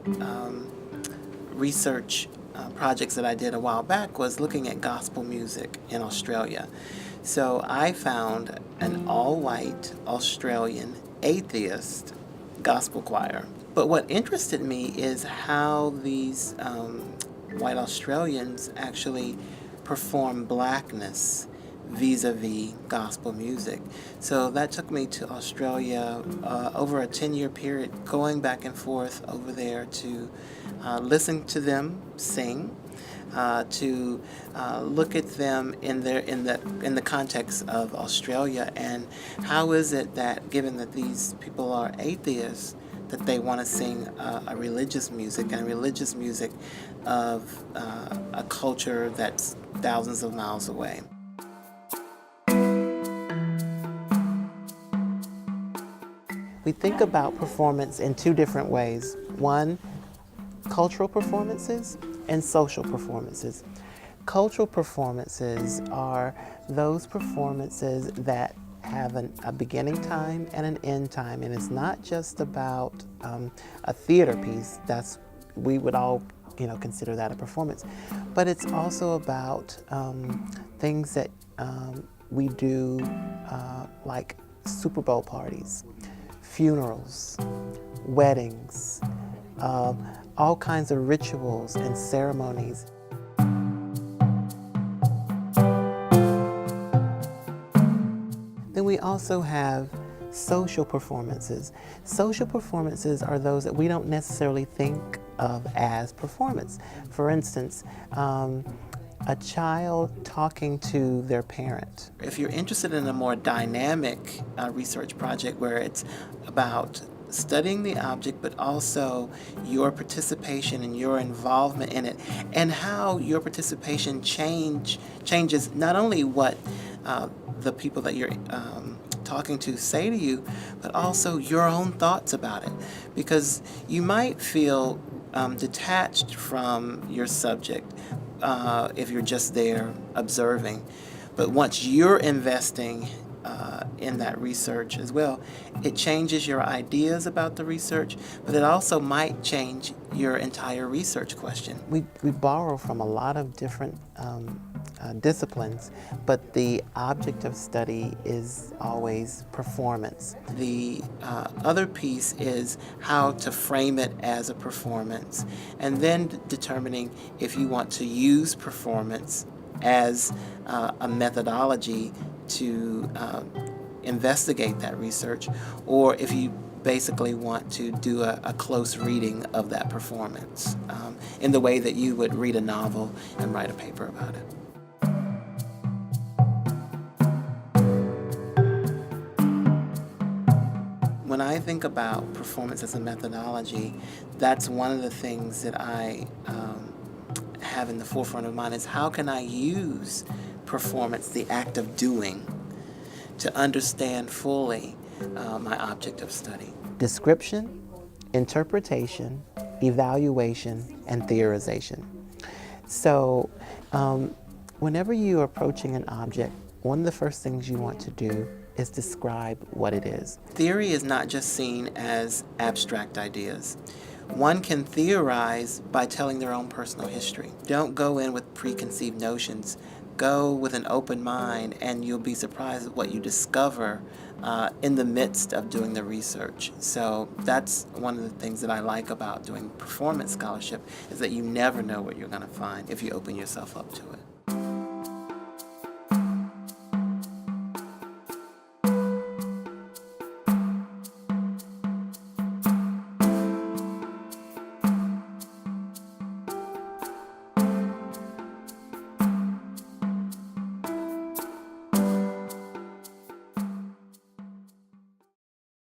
the research projects that I did a while back was looking at gospel music in Australia. So I found an all-white Australian atheist gospel choir. But what interested me is how these white Australians actually perform blackness vis-a-vis gospel music. So that took me to Australia over a 10-year period, going back and forth over there to listen to them sing, to look at them in the context of Australia, and how is it that, given that these people are atheists, that they want to sing a religious music, and religious music of a culture that's thousands of miles away. We think about performance in two different ways. One, cultural performances and social performances. Cultural performances are those performances that have a beginning time and an end time, and it's not just about a theater piece. We would all consider that a performance, but it's also about things that we do like Super Bowl parties, funerals, weddings, all kinds of rituals and ceremonies. Then we also have social performances. Social performances are those that we don't necessarily think of as performance. For instance, a child talking to their parent. If you're interested in a more dynamic research project where it's about studying the object, but also your participation and your involvement in it, and how your participation changes not only what the people that you're talking to say to you, but also your own thoughts about it. Because you might feel detached from your subject if you're just there observing. But once you're investing in that research as well, it changes your ideas about the research, but it also might change your entire research question. We borrow from a lot of different disciplines, but the object of study is always performance. The other piece is how to frame it as a performance, and then determining if you want to use performance as a methodology to investigate that research, or if you basically want to do a close reading of that performance in the way that you would read a novel and write a paper about it. When I think about performance as a methodology, that's one of the things that I have in the forefront of mind, is how can I use performance, the act of doing, to understand fully my object of study. Description, interpretation, evaluation, and theorization. So whenever you're approaching an object, one of the first things you want to do is describe what it is. Theory is not just seen as abstract ideas. One can theorize by telling their own personal history. Don't go in with preconceived notions. Go with an open mind, and you'll be surprised at what you discover in the midst of doing the research. So that's one of the things that I like about doing performance scholarship, is that you never know what you're going to find if you open yourself up to it.